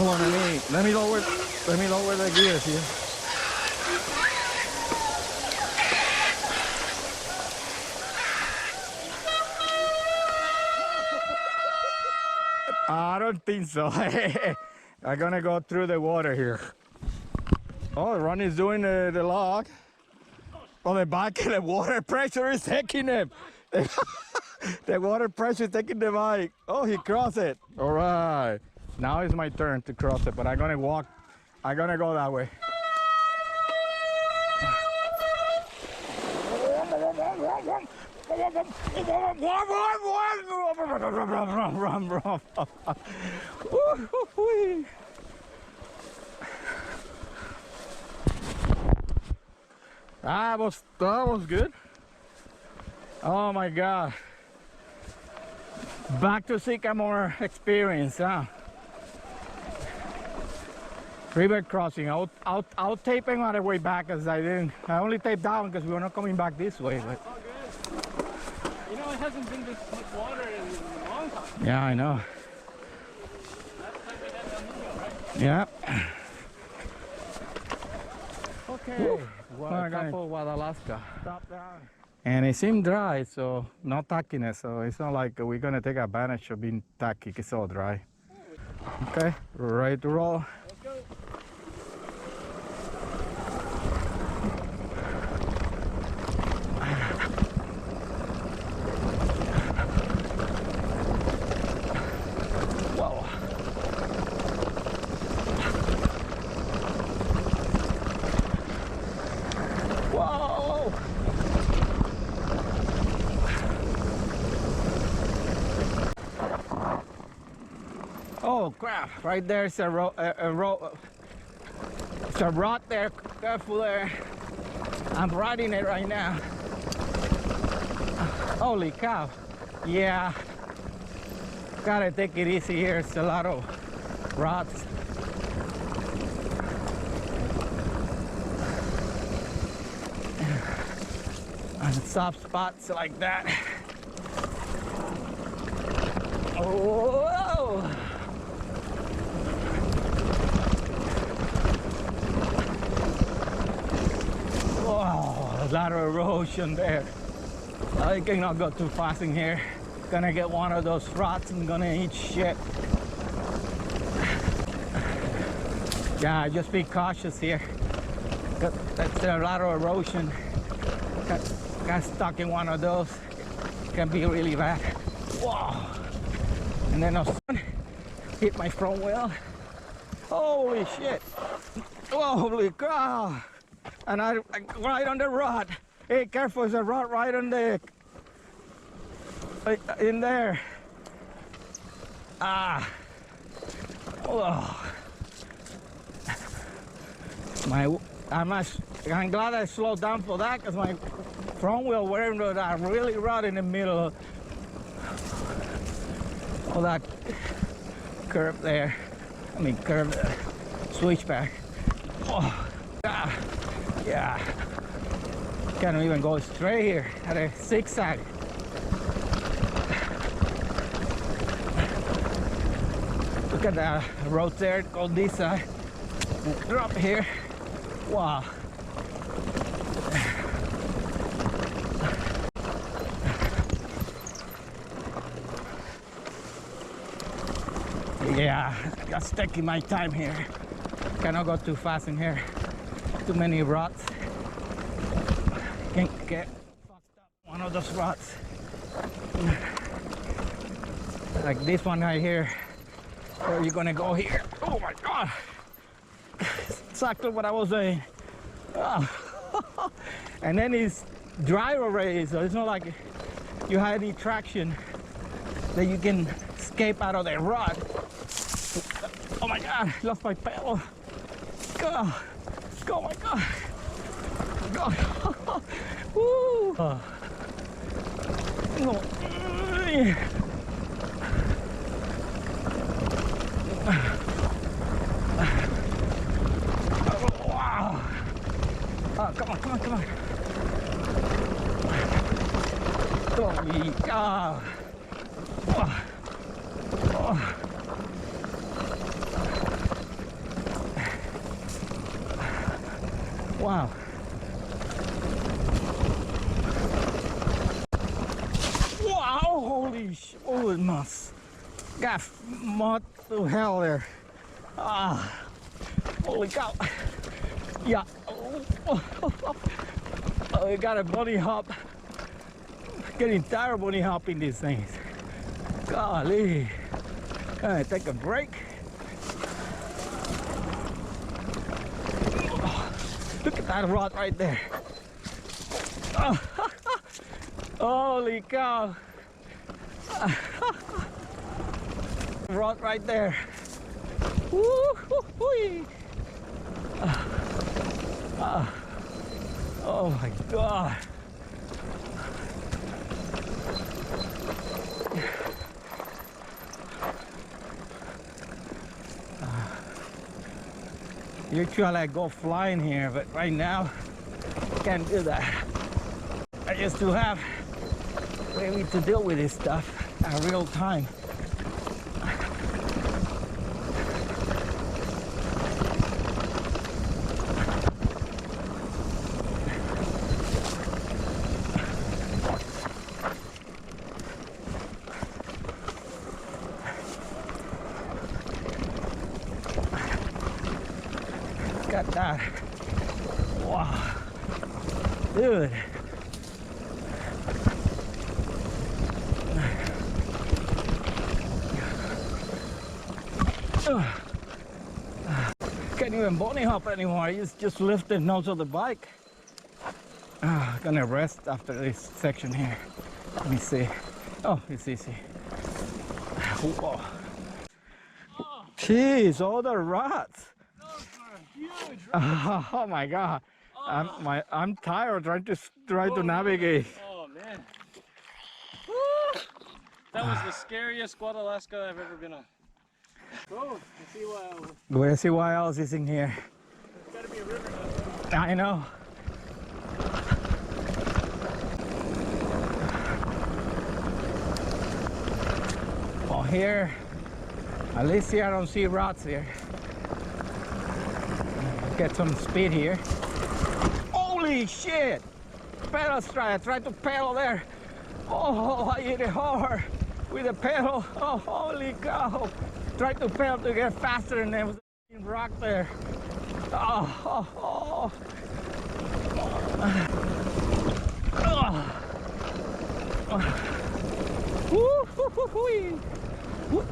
Hold on, let me lower the gears here. I don't think so. I'm gonna go through the water here. Oh, Ron is doing the log. On the back, the water pressure is taking him. The water pressure is taking the bike. Oh, he crossed it. All right. Now it's my turn to cross it, but I'm gonna walk. I'm gonna go that way. That was good. Oh my God. Back to Sycamore experience, huh? River crossing. I'll tape him on the way back as I didn't. I only taped down because we were not coming back this way. But oh, good. You know, it hasn't been this much water in a long time. Yeah, I know. Last time we had El Nino, right? Yeah. Okay. A couple Wadalasca. Stop down. And it seemed dry, so no tackiness. So it's not like we're gonna take advantage of being tacky. It's all dry. Okay, ready to roll. Let's go. Whoa. Whoa. Oh crap, right there's a it's a rod there, careful there. I'm riding it right now. Holy cow. Yeah, gotta take it easy here, it's a lot of rods. And soft spots like that. Oh, a lot of erosion there. I cannot go too fast in here. Gonna get one of those rods and gonna eat shit. Yeah, just be cautious here. That's a lot of erosion. Got stuck in one of those. Can be really bad. Whoa! And then I hit my front wheel. Holy shit! Holy cow! And I right on the rod. Hey, careful! There's a rod right on the in there. Ah! Oh! I'm glad I slowed down for that because my front wheel went into that really rod in the middle of that curve there. I mean curve switchback. Oh, ah, yeah. Can't even go straight here at a zigzag. Look at the road there, go this side. Drop here. Wow. Yeah, just taking my time here. Cannot go too fast in here. Too many rods. Can't get fucked up one of those rods. Like this one right here. Where you gonna go here? Oh my God! Exactly what I was saying. Oh. And then it's dry already, so it's not like you have any traction that you can escape out of the rod. Oh my God, lost my pedal. Go, oh my God. Go. Woo. Oh. Wow. Oh, come on. Holy cow. Oh. Wow. Wow, holy sh! Oh, it must got mud to hell there. Ah, holy cow! Yeah. Oh, we got a bunny hop. Getting tired of bunny hopping these things. Golly. Gonna take a break. Oh, look at that rod right there. Oh, holy cow. Rod right there. Woo-hoo-hoo. Oh my God. Usually I go flying here, but right now can't do that. I used to have maybe to deal with this stuff in real time. Got that. Wow. Dude. Can't even bunny hop anymore. I just lift the nose of the bike. Gonna rest after this section here. Let me see. Oh, it's easy. Whoa. Jeez, all the ruts. Huge. Oh my God. I'm tired trying to navigate. Oh man. Woo. That was the scariest Wadalasca I've ever been on. Oh, let's see what else. We'll see what else is in here. There's gotta be a river down there. I know. Well, here, at least here I don't see rods here. Get some speed here. Holy shit! Pedal strike. I tried to pedal there. Oh, I hit it hard with the pedal. Oh, holy cow! Tried to pedal to get faster, and there was a rock there. Oh, oh, oh. Woo, hoo, hoo, hoo. Woo.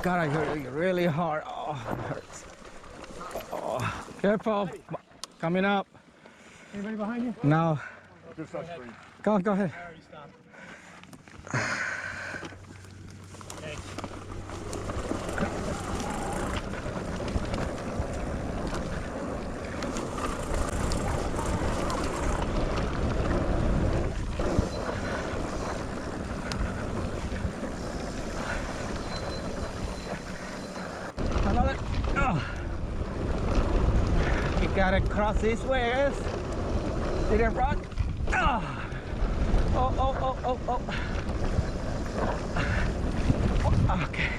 God, I hurt you really hard. Oh, it hurts. Oh, careful. Coming up. Anybody behind you? No. Just us three. Go ahead. I already stopped. Another. Oh. You gotta cross this way, yes? Didn't run. Oh. Oh, oh, oh, oh, oh. Okay.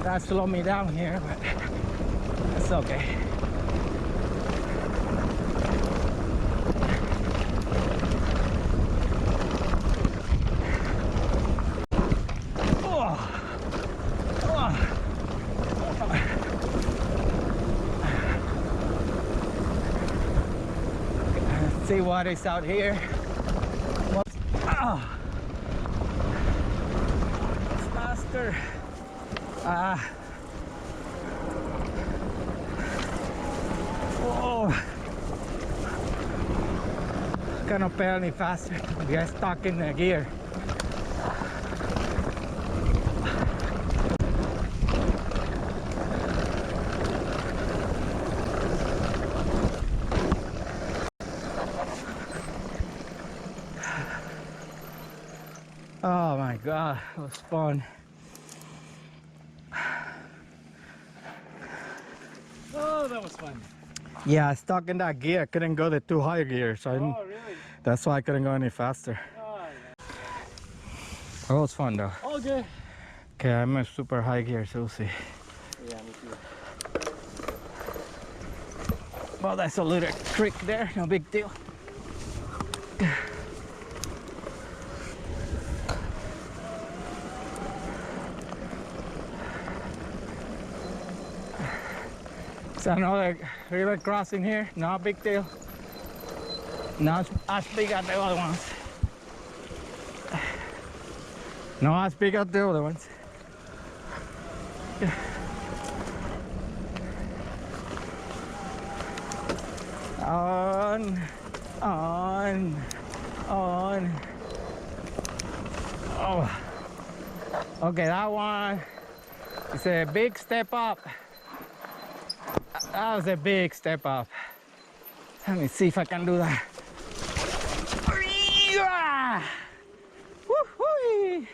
That slowed me down here, but it's okay. See what is out here. Oh. It's faster. Oh. Cannot pedal any faster. We are stuck in the gear. Oh my god, it was fun. Oh, that was fun. Yeah, I stuck in that gear. I couldn't go the too high gear, so Oh, really? that's why I couldn't go any faster. Oh, It was fun though. yeah. All good. Okay, I'm in super high gear, so we'll see. Yeah, me too. Well, that's a little creek there, no big deal. It's another river crossing here, no big deal. Not as big as the other ones. Not as big as the other ones. On. Oh. Okay, that one is a big step up. That was a big step up. Let me see if I can do that. Woo-hoo!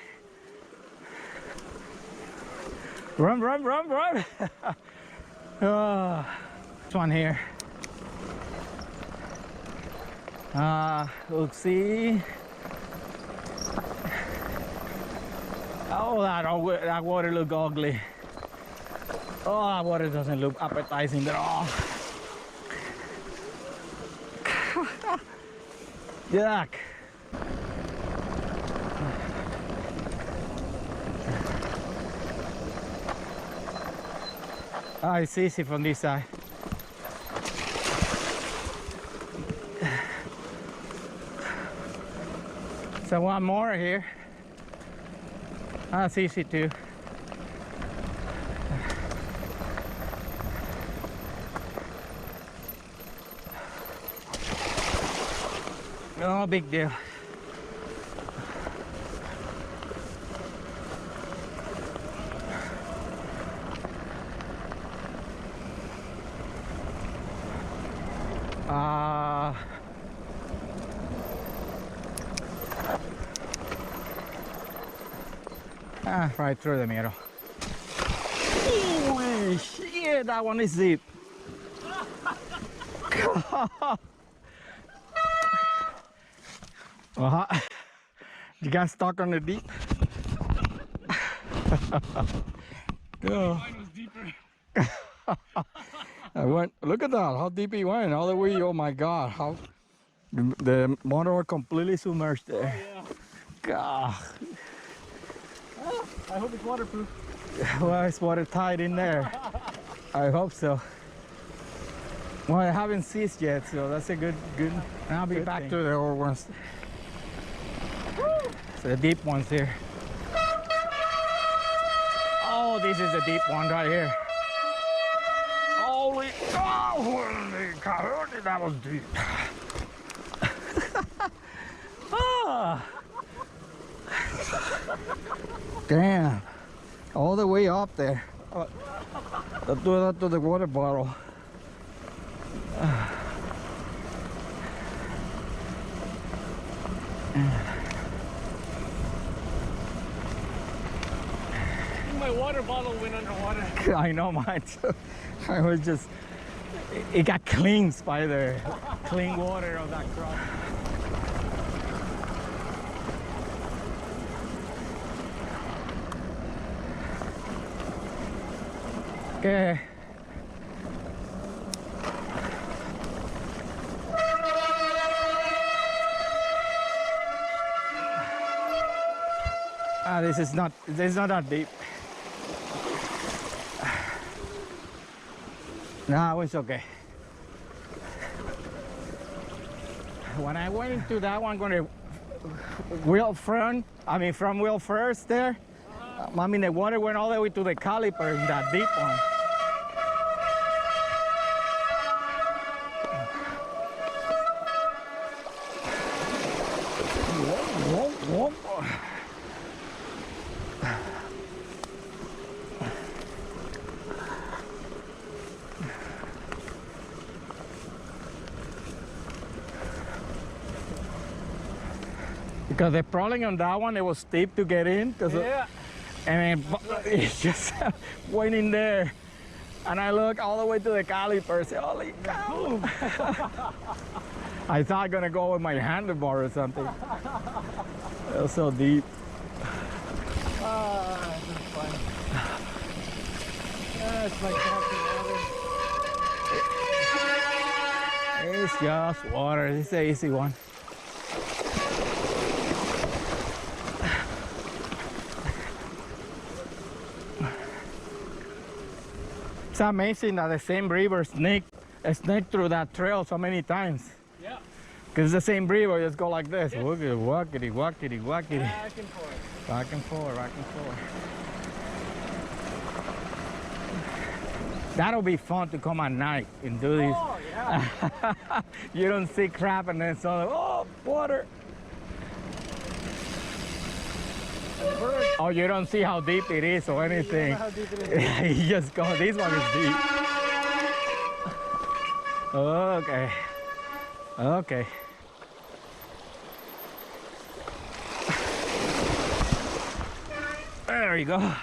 Run, run, run, run! Oh, this one here. We'll see. Oh, that water look ugly. Oh, that water doesn't look appetizing at all. Yuck. Oh, it's easy from this side. So one more here. That's easy too. No big deal. Right through the middle. Holy shit, that one is deep. You got stuck on the deep? Mine was deeper. I went, look at that, how deep he went, all the way, oh my god, how the motor was completely submerged there. Oh, yeah. God. Oh, I hope it's waterproof. Well, it's watertight in there. I hope so. Well, I haven't ceased yet, so that's a good. I'll be back to the old ones. So the deep ones here. Oh, this is a deep one right here. Holy, holy cow, that was deep. Ah. Damn, all the way up there. Let's do that to the water bottle. My water bottle went underwater. I know mine too. I was just, it got cleansed by the clean water of that cross. Okay. This is not that deep. No, it's okay. When I went into that one, from wheel first there, I mean the water went all the way to the caliper in that deep one. Because the problem on that one, it was steep to get in. Yeah. And it's just went in there. And I look all the way to the caliper, say, holy cow. I thought gonna go with my handlebar or something. It was so deep. Ah, this is fun. Yeah, it's like captain water. It's just water. It's an easy one. It's amazing that the same river snake through that trail so many times. Yeah. Because the same river just go like this. Yeah. Wackety, wackety, wackety. Back and forth. Back and forth, back and forth. That'll be fun to come at night and do this. Oh, yeah. You don't see crap and then suddenly, oh, water. Oh, you don't see how deep it is or anything. You don't know how deep it is. You just go, this one is deep. Okay. Okay. There you go.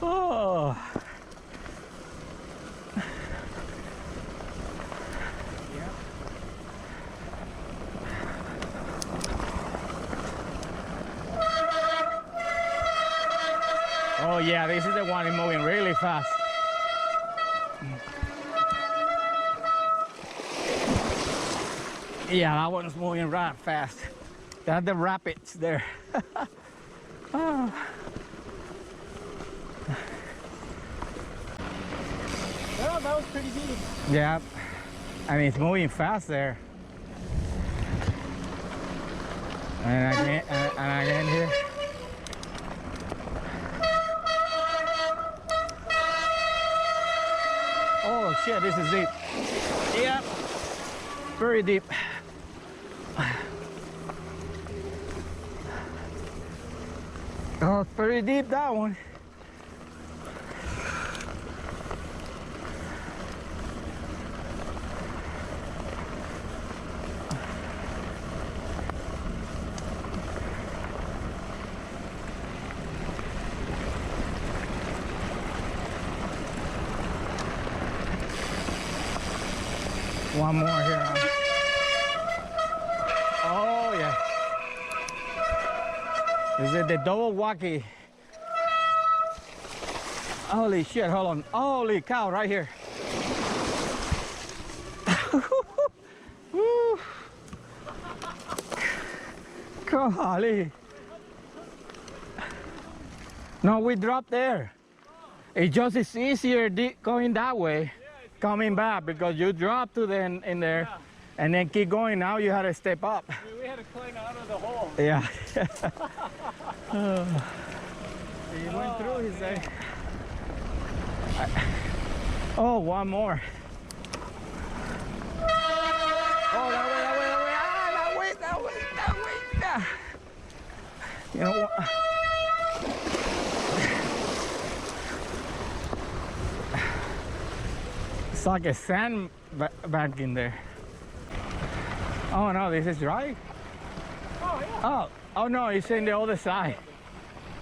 Oh. Oh yeah, this is the one that's moving really fast. Yeah, that one's moving right fast. That's the rapids there. Oh. Well, that was pretty deep. Yeah, and it's moving fast there. And again here. Oh shit, this is deep. Yeah, very deep. Oh, it's pretty deep, that one. One more here. Oh yeah. Is it the double wacky? Holy shit, hold on. Holy cow, right here. Golly. No, we dropped there. It just is easier going that way. Coming back because you drop to the in there, yeah. And then keep going. Now you had to step up. We had to climb out of the hole. Yeah. He went through, he said. Oh, one more. Oh, that way, that way, that way. Ah, that way, that way, that way. Yeah. You know what? It's like a sand bank in there. Oh no, this is dry. Oh yeah. Oh no, it's in the other side.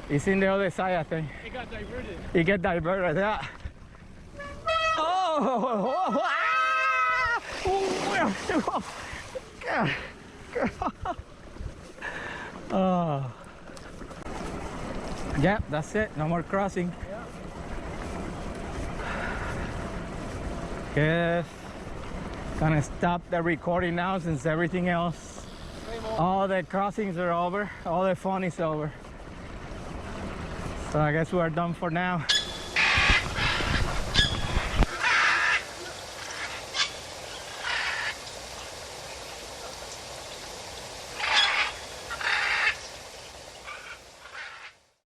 It's in the other side, I think. It got diverted. It got diverted, yeah. Oh! Oh. Yeah, that's it. No more crossing. Yes. Gonna stop the recording now since everything else, all the crossings are over, all the fun is over. So I guess we're done for now.